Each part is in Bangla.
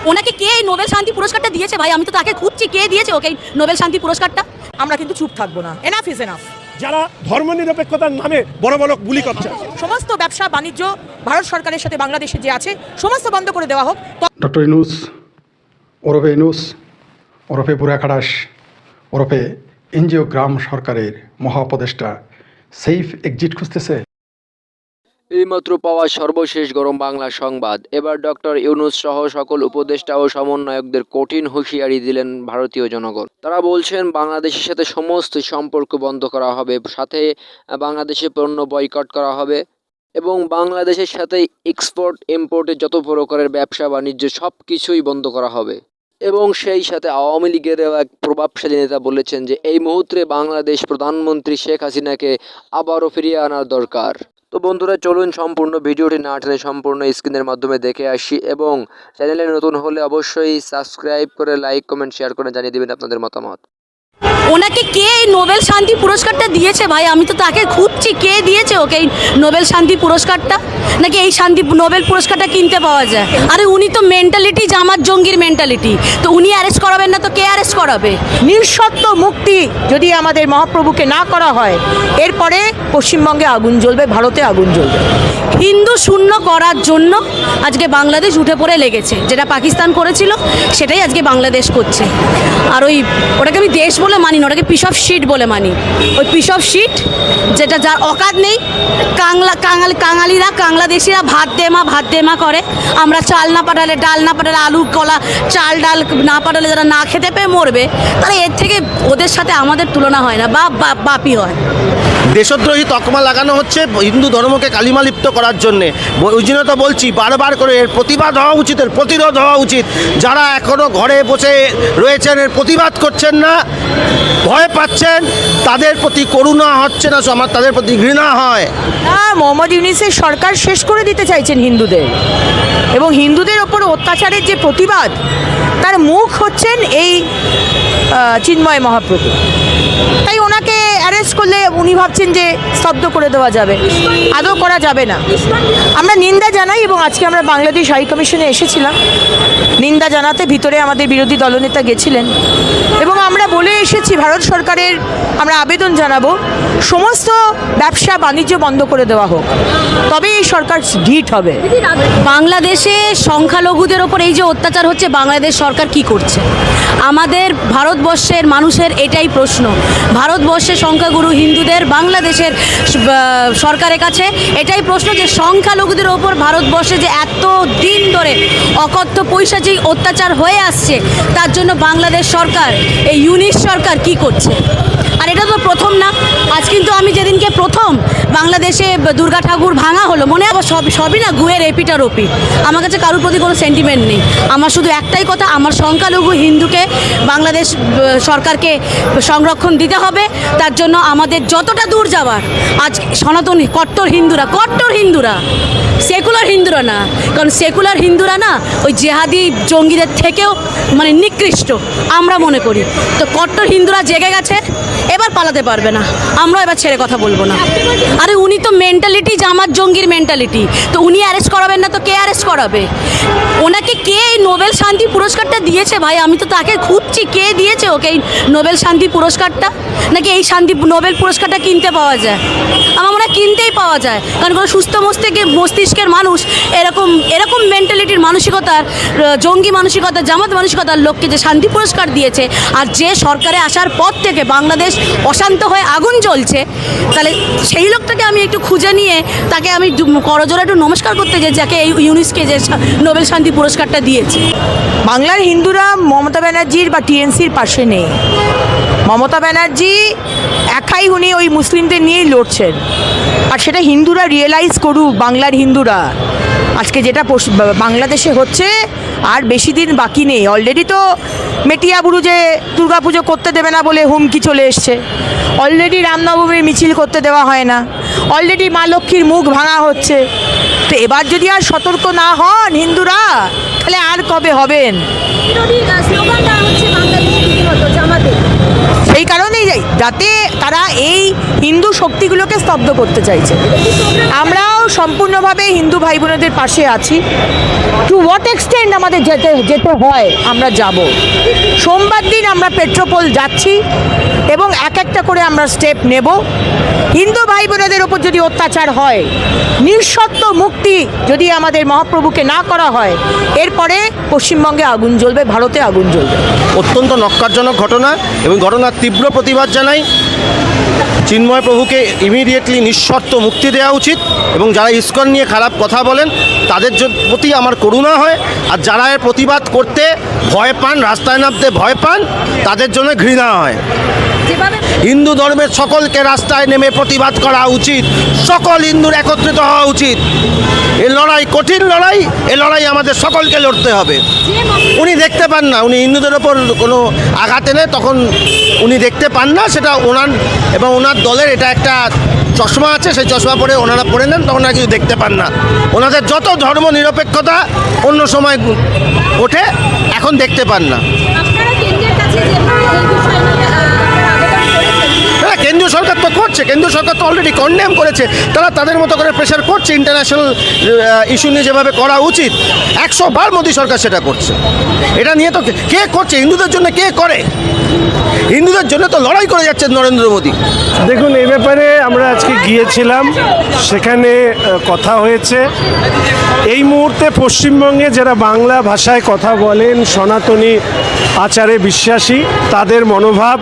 ওনাকে কে এই নোবেল শান্তি পুরস্কারটা দিয়েছে ভাই? আমি তো তাকে খুঁজছি, কে দিয়েছে ওকে এই নোবেল শান্তি পুরস্কারটা? আমরা কিন্তু চুপ থাকবো না। Enough is enough. যারা ধর্মনিরপেক্ষতার নামে বড় বড় গুলি করছে, সমস্ত ব্যবসা বাণিজ্য ভারত সরকারের সাথে বাংলাদেশে যে আছে সমস্ত বন্ধ করে দেওয়া হোক। ডক্টর ইউনূস ওরফে বুড়া খাড়াস ওরফে এনজিও গ্রাম সরকারের মহাউপদেষ্টা সেফ এক্সিট খুঁজতেছে। এইমাত্র পাওয়া সর্বশেষ গরম বাংলা সংবাদ। এবার ডক্টর ইউনূস সহ সকল উপদেষ্টা ও সমন্বয়কদের কঠিন হুঁশিয়ারি দিলেন ভারতীয় জনগণ। তারা বলছেন বাংলাদেশের সাথে সমস্ত সম্পর্ক বন্ধ করা হবে, সাথে বাংলাদেশে পণ্য বয়কট করা হবে এবং বাংলাদেশের সাথে এক্সপোর্ট ইম্পোর্টের যত প্রকারের ব্যবসা বাণিজ্য সব কিছুই বন্ধ করা হবে। এবং সেই সাথে আওয়ামী লীগের এক প্রভাবশালী নেতা বলেছেন যে এই মুহূর্তে বাংলাদেশ প্রধানমন্ত্রী শেখ হাসিনাকে আবারও ফিরিয়ে আনার দরকার। তো বন্ধুরা চলুন সম্পূর্ণ ভিডিওটি না টেনে সম্পূর্ণ স্ক্রিনের মাধ্যমে দেখে আসি এবং চ্যানেলে নতুন হলে অবশ্যই সাবস্ক্রাইব করে লাইক কমেন্ট শেয়ার করে জানিয়ে দেবেন আপনাদের মতামত। ওনাকে কে এই নোবেল শান্তি পুরস্কারটা দিয়েছে ভাই? আমি তো তাকে খুঁজছি, কে দিয়েছে ওকে এই নোবেল শান্তি পুরস্কারটা? নাকি এই শান্তি নোবেল পুরস্কারটা কিনতে পাওয়া যায়? আরে উনি তো মেন্টালিটি জামাত জঙ্গির মেন্টালিটি, তো উনি অ্যারেস্ট করাবেন না তো কে অ্যারেস্ট করাবে? নিঃশর্ত মুক্তি যদি আমাদের মহাপ্রভুকে না করা হয়, এরপরে পশ্চিমবঙ্গে আগুন জ্বলবে, ভারতে আগুন জ্বলবে। হিন্দু শূন্য করার জন্য আজকে বাংলাদেশ উঠে পড়ে লেগেছে। যেটা পাকিস্তান করেছিল সেটাই আজকে বাংলাদেশ করছে। আর ওটাকে আমি দেশ বলে মানি না, ওটাকে পিস অফ শিট বলে মানি। ওই পিস অফ শিট যেটা যার অকাত নেই, কাঙালিরা বাংলাদেশিরা ভাত দে মা করে। আমরা চাল না পাঠালে, ডাল না পাঠালে, আলু কলা চাল ডাল না পাঠালে যারা না খেতে পেয়ে মরবে, তাহলে এর থেকে ওদের সাথে আমাদের তুলনা হয় না, বাপই হয়। দেশদ্রোহী তকমা লাগানো হচ্ছে হিন্দু ধর্মকে কালিমা লিপ্ত করার জন্যে। ওই জন্য তো বলছি বারবার করে এর প্রতিবাদ হওয়া উচিত, এর প্রতিরোধ হওয়া উচিত। যারা এখনও ঘরে বসে রয়েছেন, এর প্রতিবাদ করছেন না, ভয় পাচ্ছেন, তাদের প্রতি করুণা হচ্ছে না, আমার তাদের প্রতি ঘৃণা হয়। মোহাম্মদ ইউনূসের সরকার শেষ করে দিতে চাইছেন হিন্দুদের, এবং হিন্দুদের ওপর অত্যাচারের যে প্রতিবাদ, তার মুখ হচ্ছেন এই চিন্ময় মহাপ্রভু। তাই ওনাকে অ্যারেস্ট করলে উনি ভাবছেন যে স্তব্ধ করে দেওয়া যাবে, আদৌ করা যাবে না। আমরা নিন্দা জানাই এবং আজকে আমরা বাংলাদেশ হাই কমিশনে এসেছিলাম নিন্দা জানাতে। ভিতরে আমাদের বিরোধী দলনেতা গেছিলেন এবং আমরা বলে এসেছি ভারত সরকারের আমরা আবেদন জানাবো সমস্ত ব্যবসা বাণিজ্য বন্ধ করে দেওয়া হোক, তবে এই সরকার ঢিট হবে। বাংলাদেশে সংখ্যালঘুদের ওপর এই যে অত্যাচার হচ্ছে, বাংলাদেশ সরকার কি করছে? আমাদের ভারতবর্ষের মানুষের এটাই প্রশ্ন। ভারতবর্ষের সংখ্যাগুরু হিন্দুদের বাংলাদেশের সরকারের কাছে এটাই প্রশ্ন যে সংখ্যালঘুদের ওপর ভারতবর্ষে যে এত দিন ধরে অকথ্য পৈশাচিক অত্যাচার হয়ে আসছে, তার জন্য বাংলাদেশ সরকার, এই ইউনিশ সরকার কি করছে? আর এটা তো প্রথম না। আজ কিন্তু আমি যেদিনকে প্রথম বাংলাদেশে দুর্গা ঠাকুর ভাঙা হলো, মনে আবার সবই না গুয়ের এপিটার ওপি। আমার কাছে কারোর প্রতি কোনো সেন্টিমেন্ট নেই। আমার শুধু একটাই কথা, আমার সংখ্যালঘু হিন্দুকে বাংলাদেশ সরকারকে সংরক্ষণ দিতে হবে। তার জন্য আমাদের যতটা দূর যাওয়ার, আজ সনাতনী কট্টর হিন্দুরা সেকুলার হিন্দুরা না, কারণ সেকুলার হিন্দুরা না ওই জেহাদি জঙ্গিদের থেকেও মানে নিকৃষ্ট আমরা মনে করি। তো কট্টর হিন্দুরা জেগে গেছে, এবার পালাতে পারবে না, আমরা এবার ছেড়ে কথা বলবো না। আরে উনি তো মেন্টালিটি জামাত জঙ্গির মেন্টালিটি, তো উনি অ্যারেস্ট করাবেন না তো কে অ্যারেস্ট করাবে? ওনাকে কে এই নোবেল শান্তি পুরস্কারটা দিয়েছে ভাই? আমি তো তাকে খুঁজছি, কে দিয়েছে ওকে এই নোবেল শান্তি পুরস্কারটা? নাকি এই নোবেল পুরস্কারটা কিনতে পাওয়া যায়? আমার মনে হয় কিনতেই পাওয়া যায়, কারণ কোনো সুস্থ মস্তিষ্কের মানুষ এরকম মেন্টালিটির মানসিকতার, জঙ্গি মানসিকতার, জামাত মানসিকতার লোককে যে শান্তি পুরস্কার দিয়েছে, আর যে সরকারে আসার পর থেকে বাংলাদেশ অশান্ত হয়ে আগুন জ্বলছে, তাহলে সেই লোকটাকে আমি একটু খুঁজে নিয়ে তাকে আমি করজোড়ে একটু নমস্কার করতে চাই, যাকে এই ইউনিসকে যে নোবেল শান্তি পুরস্কারটা দিয়েছে। বাংলার হিন্দুরা মমতা ব্যানার্জির বা টিএনসির পাশে নেই। মমতা ব্যানার্জি একাই উনি ওই মুসলিমদের নিয়েই লড়ছেন, আর সেটা হিন্দুরা রিয়েলাইজ করুক। বাংলার হিন্দুরা আজকে যেটা বাংলাদেশে হচ্ছে, আর বেশি দিন বাকি নেই। অলরেডি তো মেটিয়াবুরু যে দুর্গাপুজো করতে দেবে না বলে হুমকি চলে এসছে, অলরেডি রামনবমীর মিছিল করতে দেওয়া হয় না, অলরেডি মা লক্ষ্মীর মুখ ভাঙা হচ্ছে। তো এবার যদি আর সতর্ক না হন হিন্দুরা, তাহলে আর কবে হবেন? সেই কারণেই যাতে তারা এই হিন্দু শক্তিগুলোকে স্তব্ধ করতে চাইছে। আমরাও সম্পূর্ণভাবে হিন্দু ভাই বোনেদের পাশে আছি। টু হোয়াট এক্সটেন্ট আমাদের যেতে হয় আমরা যাব। সোমবার দিন আমরা পেট্রোপোল যাচ্ছি এবং এক একটা করে আমরা স্টেপ নেব। হিন্দু ভাই বোনেদের ওপর যদি অত্যাচার হয়, নিঃশর্ত মুক্তি যদি আমাদের মহাপ্রভুকে না করা হয়, এরপরে পশ্চিমবঙ্গে আগুন জ্বলবে, ভারতে আগুন জ্বলবে। অত্যন্ত নক্কারজনক ঘটনা এবং ঘটনার তীব্র প্রতিবাদ জানাই। চিন্ময় প্রভুকে ইমিডিয়েটলি নিঃশর্ত মুক্তি দেওয়া উচিত এবং যারা ইসকন নিয়ে খারাপ কথা বলেন তাদের প্রতি আমার করুণা হয়, আর যারা এর প্রতিবাদ করতে ভয় পান, রাস্তায় নামতে ভয় পান, তাদের জন্য ঘৃণা হয়। হিন্দু ধর্মের সকলকে রাস্তায় নেমে প্রতিবাদ করা উচিত, সকল হিন্দুর একত্রিত হওয়া উচিত। এই লড়াই কঠিন লড়াই, এই লড়াই আমাদের সকলকে লড়তে হবে। উনি দেখতে পান না, উনি হিন্দুদের ওপর কোনো আঘাত এলে তখন উনি দেখতে পান না, সেটা ওনার এবং ওনার দলের এটা একটা চশমা আছে, সেই চশমা পরে ওনারা পরে নেন, তখন আর কিছু দেখতে পান না। ওনাদের যত ধর্ম নিরপেক্ষতা অন্য সময় ওঠে, এখন দেখতে পান না। হ্যাঁ, কেন্দ্রীয় সরকার তো করছে, কেন্দ্রীয় সরকার তো অলরেডি কন্ডেম করেছে, তারা তাদের মতো করে প্রেশার করছে। ইন্টারন্যাশনাল ইস্যু নিয়ে যেভাবে করা উচিত 100 বার মোদী সরকার সেটা করছে। এটা নিয়ে তো কে করছে? হিন্দুদের জন্য কে করে? হিন্দুদের জন্য তো লড়াই করে যাচ্ছে নরেন্দ্র মোদী। দেখুন, এই ব্যাপারে আমরা আজকে গিয়েছিলাম, সেখানে কথা হয়েছে। এই মুহূর্তে পশ্চিমবঙ্গে যারা বাংলা ভাষায় কথা বলেন, সনাতনী আচারে বিশ্বাসী, তাদের মনোভাব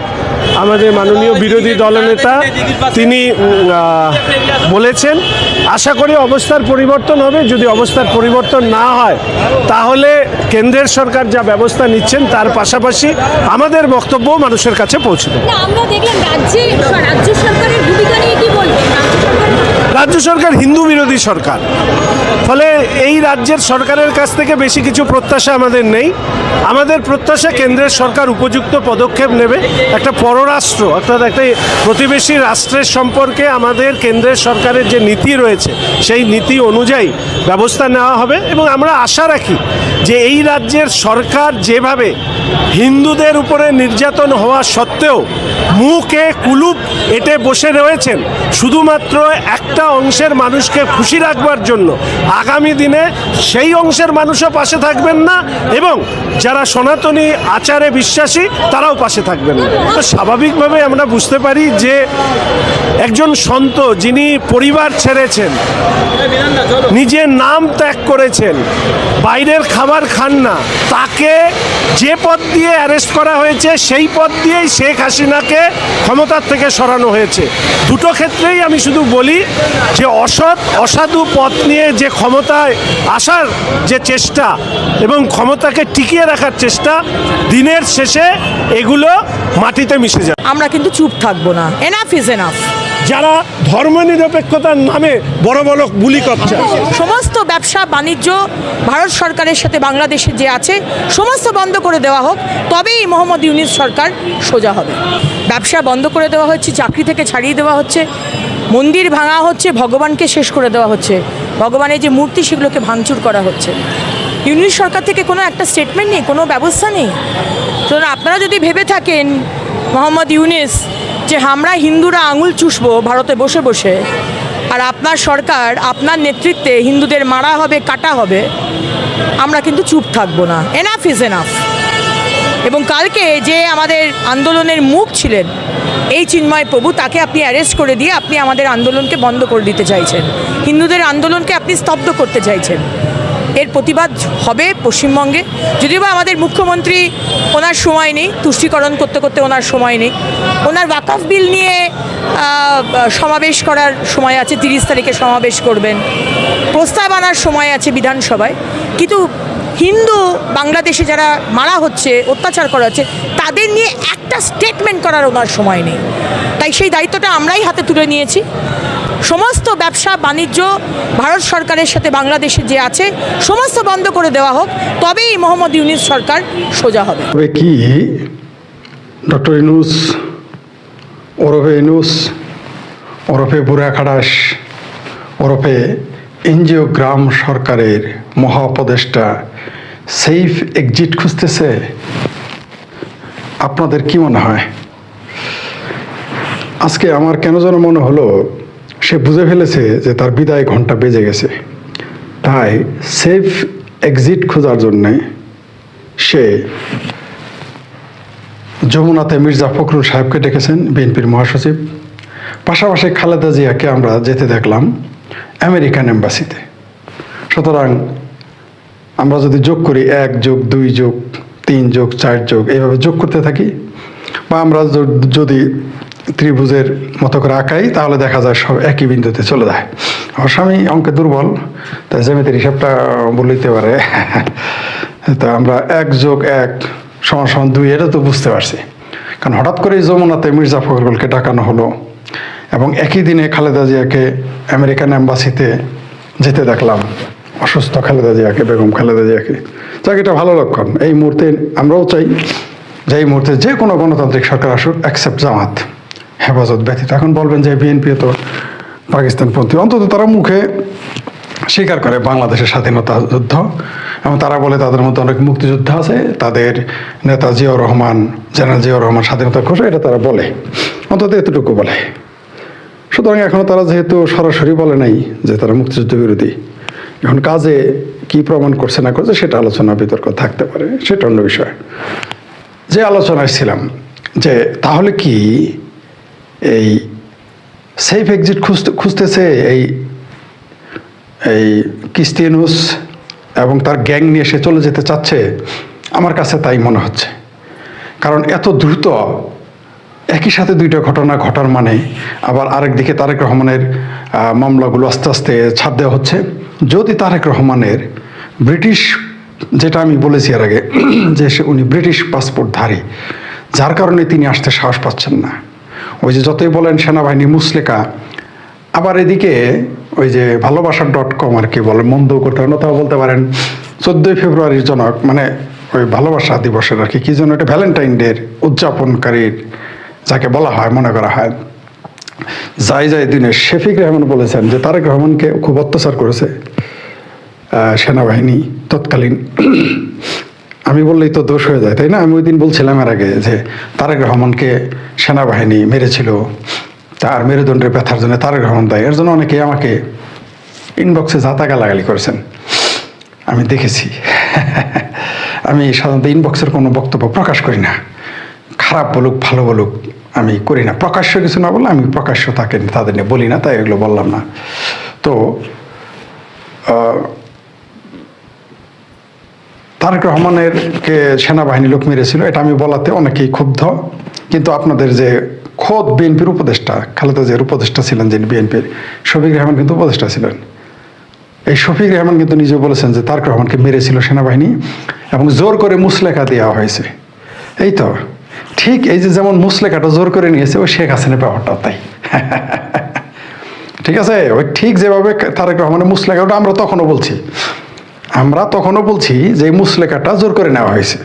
আমাদের মাননীয় বিরোধী দলনেতা তিনি বলেছেন। আশা করি অবস্থার পরিবর্তন হবে। যদি অবস্থার পরিবর্তন না হয়, তাহলে কেন্দ্রের সরকার যা ব্যবস্থা নিচ্ছেন তার পাশাপাশি আমাদের বক্তব্য মানুষের কাছে পৌঁছে দেবে। আমরা দেখলাম রাজ্য সরকারের ভূমিকা নিয়ে কি বলবেন? রাজ্য সরকার হিন্দু বিরোধী সরকার, ফলে এই রাজ্যের সরকারের কাছ থেকে বেশি কিছু প্রত্যাশা আমাদের নেই। আমাদের প্রত্যাশা কেন্দ্রের সরকার উপযুক্ত পদক্ষেপ নেবে। একটা পররাষ্ট্র অর্থাৎ একটা প্রতিবেশী রাষ্ট্রের সম্পর্কে আমাদের কেন্দ্রের সরকারের যে নীতি রয়েছে, সেই নীতি অনুযায়ী ব্যবস্থা নেওয়া হবে এবং আমরা আশা রাখি যে এই রাজ্যের সরকার যেভাবে হিন্দুদের উপরে নির্যাতন হওয়া সত্ত্বেও মুখে কুলুপ এঁটে বসে রয়েছেন শুধুমাত্র একটা অংশের মানুষকে খুশি রাখবার জন্য, আগামী দিনে সেই অংশের মানুষও পাশে থাকবেন না এবং যারা সনাতনী আচারে বিশ্বাসী তারাও পাশে থাকবেন না। তো স্বাভাবিকভাবে আমরা বুঝতে পারি যে একজন সন্ত যিনি পরিবার ছেড়েছেন, নিজের নাম ত্যাগ করেছেন, বাইরের খাবার খান না, তাকে যে পদ দিয়ে অ্যারেস্ট করা হয়েছে সেই পদ দিয়েই শেখ হাসিনাকে ক্ষমতার থেকে সরানো হয়েছে। দুটো ক্ষেত্রেই আমি শুধু বলি যে অসাধু পথ নিয়ে যে ক্ষমতায় আসার যে চেষ্টা এবং ক্ষমতাকে টিকিয়ে রাখার চেষ্টা, দিনের শেষে এগুলো মাটিতে মিশে যায়। আমরা কিন্তু চুপ থাকবো না। Enough is enough. যারা ধর্মনিরপেক্ষতার নামে বড় বড় বুলি করছে, সমস্ত ব্যবসা বাণিজ্য ভারত সরকারের সাথে বাংলাদেশের যে আছে সমস্ত বন্ধ করে দেওয়া হোক, তবেই মোহাম্মদ ইউনূস সরকার সোজা হবে। ব্যবসা বন্ধ করে দেওয়া হচ্ছে, চাকরি থেকে ছাড়িয়ে দেওয়া হচ্ছে, মন্দির ভাঙা হচ্ছে, ভগবানকে শেষ করে দেওয়া হচ্ছে, ভগবানের যে মূর্তি সেগুলোকে ভাঙচুর করা হচ্ছে। ইউনূস সরকার থেকে কোনো একটা স্টেটমেন্ট নেই, কোনো ব্যবস্থা নেই। তো আপনারা যদি ভেবে থাকেন মোহাম্মদ ইউনূস যে আমরা হিন্দুরা আঙুল চুষবো ভারতে বসে বসে, আর আপনার সরকার আপনার নেতৃত্বে হিন্দুদের মারা হবে, কাটা হবে, আমরা কিন্তু চুপ থাকবো না। Enough is enough. এবং কালকে যে আমাদের আন্দোলনের মুখ ছিলেন এই চিন্ময় প্রভু, তাকে আপনি অ্যারেস্ট করে দিয়ে আপনি আমাদের আন্দোলনকে বন্ধ করে দিতে চাইছেন, হিন্দুদের আন্দোলনকে আপনি স্তব্ধ করতে চাইছেন। এর প্রতিবাদ হবে পশ্চিমবঙ্গে। যদিও বা আমাদের মুখ্যমন্ত্রী, ওনার সময় নেই, তুষ্টিকরণ করতে করতে ওনার সময় নেই। ওনার ওয়াকফ বিল নিয়ে সমাবেশ করার সময় আছে, 30 তারিখে সমাবেশ করবেন, প্রস্তাব আনার সময় আছে বিধানসভায়। কিন্তু হিন্দু বাংলাদেশে যারা মারা হচ্ছে, অত্যাচার করা হচ্ছে, তাদের নিয়ে একটা স্টেটমেন্ট করার ওনার সময় নেই। তাই সেই দায়িত্বটা আমরাই হাতে তুলে নিয়েছি। সমস্ত ব্যবসা বাণিজ্য ভারত সরকারের সাথে বাংলাদেশে যে আছে সমস্ত বন্ধ করে দেওয়া হোক, তবেই মোহাম্মদ ইউনূস সরকার সোজা হবে। তবে কি ডক্টর ইউনূস ওরফে বুড়া খাড়াস ওরফে এনজিও গ্রাম সরকারের মহাপদেষ্টা সেফ এক্সিট খুঁজতেছে? আপনাদের কি মনে হয়? আজকে আমার কেন যেন মনে হলো সে বুঝে ফেলেছে যে তার বিদায় ঘন্টা বেজে গেছে, তাই সেফ এক্সিট খোঁজার জন্যে সে যমুনাতে মির্জা ফখরুল সাহেবকে ডেকেছেন, বিএনপির মহাসচিব। পাশাপাশি খালেদা জিয়াকে আমরা যেতে দেখলাম আমেরিকান এম্বাসিতে। সুতরাং আমরা যদি যোগ করি 1 + 2 + 3 + 4 এইভাবে যোগ করতে থাকি, বা আমরা যদি ত্রিভুজের মতো করে আঁকাই, তাহলে দেখা যায় সব একই বিন্দুতে চলে যায়। আমার স্বামী অঙ্কে দুর্বল, তাই জ্যামিতির হিসাবটা বলতে পারে। তো আমরা 1 + 1 = 2 এটা তো বুঝতে পারছি, কারণ হঠাৎ করেই যমুনাতে মির্জা ফখরুলকে ডাকানো হলো এবং একই দিনে খালেদা জিয়াকে আমেরিকান এম্বাসিতে যেতে দেখলাম, অসুস্থ খালেদা জিয়াকে, বেগম খালেদা জিয়াকে। যাক, এটা ভালো লক্ষণ। এই মুহূর্তে আমরাও চাই যে এই মুহূর্তে যে কোনো গণতান্ত্রিক সরকার আসুক, অ্যাকসেপ্ট জামাত, হেফাজত ব্যতীত। এখন বলবেন যে বিএনপি তো পাকিস্তানপন্থী, অন্তত তারা মুখে স্বীকার করে বাংলাদেশের স্বাধীনতা যুদ্ধ, এবং তারা বলে তাদের মধ্যে অনেক মুক্তিযোদ্ধা আছে, তাদের নেতা জিয়াউর রহমান, জেনারেল জিয়াউর রহমান স্বাধীনতা ঘোষণা, এটা তারা বলে, অন্তত এতটুকু বলে। সুতরাং এখনও তারা যেহেতু সরাসরি বলে নাই যে তারা মুক্তিযুদ্ধ বিরোধী, এখন কাজে কি প্রমাণ করছে না করছে সেটা আলোচনা বিতর্ক থাকতে পারে, সেটা অন্য বিষয়। যে আলোচনায় ছিলাম যে তাহলে কি এই সেফ এক্সিট খুঁজতেছে এই কিস্তিয়ানুস এবং তার গ্যাং নিয়ে সে চলে যেতে চাচ্ছে? আমার কাছে তাই মনে হচ্ছে। কারণ এত দ্রুত একই সাথে 2টা ঘটনা ঘটার মানে, আবার আরেক দিকে তারেক রহমানের মামলাগুলো আস্তে আস্তে ছাড় দেওয়া হচ্ছে। যদি তারেক রহমানের ব্রিটিশ, যেটা আমি বলেছি এর আগে, যে উনি ব্রিটিশ পাসপোর্টধারী, যার কারণে তিনি আসতে সাহস পাচ্ছেন না। ওই যে যতই বলেন সেনাবাহিনী মুসলেকা, আবার এদিকে ওই যে ভালোবাসা.com আর কি বলেন, মন্দ করতে পারেন, তাও বলতে পারেন 14ই ফেব্রুয়ারির জনক, মানে ওই ভালোবাসা দিবসের আর কি যেন এটা ভ্যালেন্টাইন ডের উদযাপনকারীর যাকে বলা হয় মনে করা হয়, যাই দিনে শফিক রেহমান বলেছেন যে তারেক রহমানকে খুব অত্যাচার করেছে সেনাবাহিনী তৎকালীন। আমি বললেই তো দোষ হয়ে যায়, তাই না? আমি ওই দিন বলছিলাম এর আগে যে তারেক রহমানকে সেনাবাহিনী মেরেছিল, তার মেরুদণ্ডের ব্যথার জন্য তারেক রহমান দায়ী। এর জন্য অনেকে আমাকে ইনবক্সে যাতা গালাগালি করেছেন, আমি দেখেছি। আমি সাধারণত ইনবক্সের কোনো বক্তব্য প্রকাশ করি না, খারাপ বলুক ভালো বলুক আমি করি না। প্রকাশ্য কিছু না বললে আমি প্রকাশ্য তাদের নিয়ে বলি না, তাই এগুলো বললাম না। তো তারেক রহমানেরকে সেনাবাহিনী লোক মেরেছিল, এটা আমি বলাতে অনেকেই ক্ষুব্ধ। কিন্তু আপনাদের যে খোদ বিএনপির উপদেষ্টা, খালেদা জিয়ার উপদেষ্টা ছিলেন যিনি বিএনপির, শফিক রেহমান কিন্তু উপদেষ্টা ছিলেন। এই শফিক রেহমান কিন্তু নিজে বলেছেন যে তারেক রহমানকে মেরেছিল সেনাবাহিনী এবং জোর করে মুসলেকা দেওয়া হয়েছে। এই তো ঠিক এই যে যেমন মুসলেকাটা জোর করে নিয়েছে ওই শেখ হাসিনার ব্যাপারটা তাই। ঠিক আছে, ওই ঠিক যেভাবে তারেক রহমানের মুসলেকা, ওটা আমরা তখনও বলছি যে মুসলেকাটা জোর করে নেওয়া হয়েছে।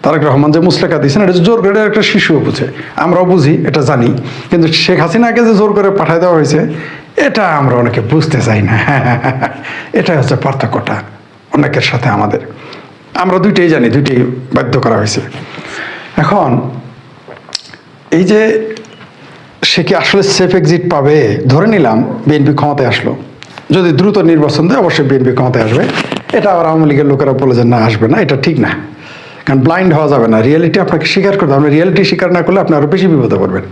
তারেক রহমান যে মুসলেকা দিয়েছেন এটা জোর করে, একটা শিশুও বুঝে, আমরাও বুঝি, এটা জানি। কিন্তু শেখ হাসিনাকে যে জোর করে পাঠায় দেওয়া হয়েছে এটা আমরা অনেকে বুঝতে চাই না। এটাই হচ্ছে পার্থক্যটা অনেকের সাথে আমাদের। আমরা দুইটাই জানি, দুইটাই বাধ্য করা হয়েছে। এখন এই যে সে কি আসলে সেফ এক্সিট পাবে? ধরে নিলাম বিএনপি ক্ষমতায় আসলো, যদি দ্রুত নির্বাচন দেয় অবশ্যই বিএনপি ক্ষমতায় আসবে। এটা আবার আওয়ামী লীগের লোকেরা বলে যে না আসবে না, এটা ঠিক না। কারণ ব্লাইন্ড হওয়া যাবে না, রিয়েলিটি আপনাকে স্বীকার করতে হবে। রিয়েলিটি স্বীকার না করলে আপনি আরও বেশি বিপদে পড়বেন।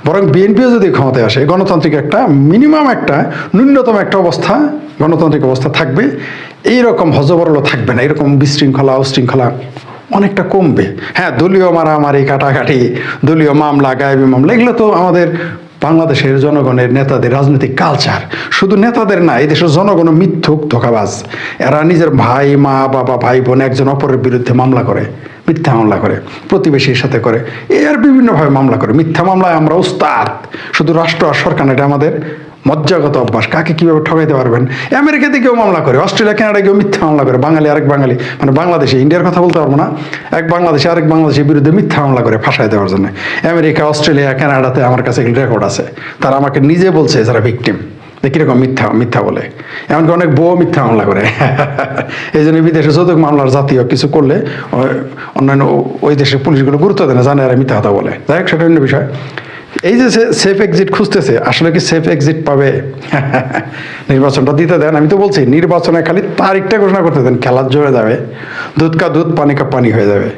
বরং বিএনপিও যদি ক্ষমতায় আসে, গণতান্ত্রিক একটা মিনিমাম একটা ন্যূনতম একটা অবস্থা, গণতান্ত্রিক অবস্থা থাকবে, এইরকম হজবরল থাকবে না, এরকম বিশৃঙ্খলা উশৃঙ্খলা অনেকটা কমবে। হ্যাঁ, দলীয় মারামারি কাটাকাটি, দলীয় মামলা, গায়েবী মামলা, এগুলো তো আমাদের বাংলাদেশের জনগণের, নেতাদের রাজনৈতিক কালচার। শুধু নেতাদের না, এই দেশের জনগণ মিথ্যুক ধোঁকাবাজ। এরা নিজের ভাই, মা, বাবা, ভাই বোন একজন অপরের বিরুদ্ধে মামলা করে, মিথ্যা মামলা করে, প্রতিবেশীর সাথে করে, এর বিভিন্নভাবে মামলা করে। মিথ্যা মামলায় আমরা উস্তাদ। শুধু রাষ্ট্র আর সরকার, এটা আমাদের মজ্জাগত অভ্যাস। কাকে কীভাবে ঠকাইতে পারবেন। আমেরিকাতে কেউ মামলা করে, অস্ট্রেলিয়া কানাডা কেউ মিথ্যা মামলা করে, বাঙালি আরেক বাঙালি, মানে বাংলাদেশে, ইন্ডিয়ার কথা বলতে পারবো না, এক বাংলাদেশে আরেক বাংলাদেশের বিরুদ্ধে মিথ্যা মামলা করে ফাঁসাই দেওয়ার জন্য। আমেরিকা, অস্ট্রেলিয়া, কানাডাতে আমার কাছে এগুলো রেকর্ড আছে। তারা আমাকে নিজে বলছে যারা ভিকটিম, যে কীরকম মিথ্যা বলে। এমনকি অনেক বউ মিথ্যা মামলা করে। এই জন্য বিদেশে যৌতুক মামলার জাতীয় কিছু করলে অন্যান্য ওই দেশের পুলিশগুলো গুরুত্ব দেয় না, জানে আর মিথ্যা কথা বলে। যাই হোক, সেটা অন্য বিষয়। এই যে সেফ এক্সিট খুঁজতেছে, আসলে কি সেফ এক্সিট পাবে? নির্বাচনটা দিতে দেন। আমি তো বলছি নির্বাচনে খালি তারিখটা ঘোষণা করতে দেন, খেলার জোরে যাবে, দুধ কা দুধ পানি কা পানি হয়ে যাবে।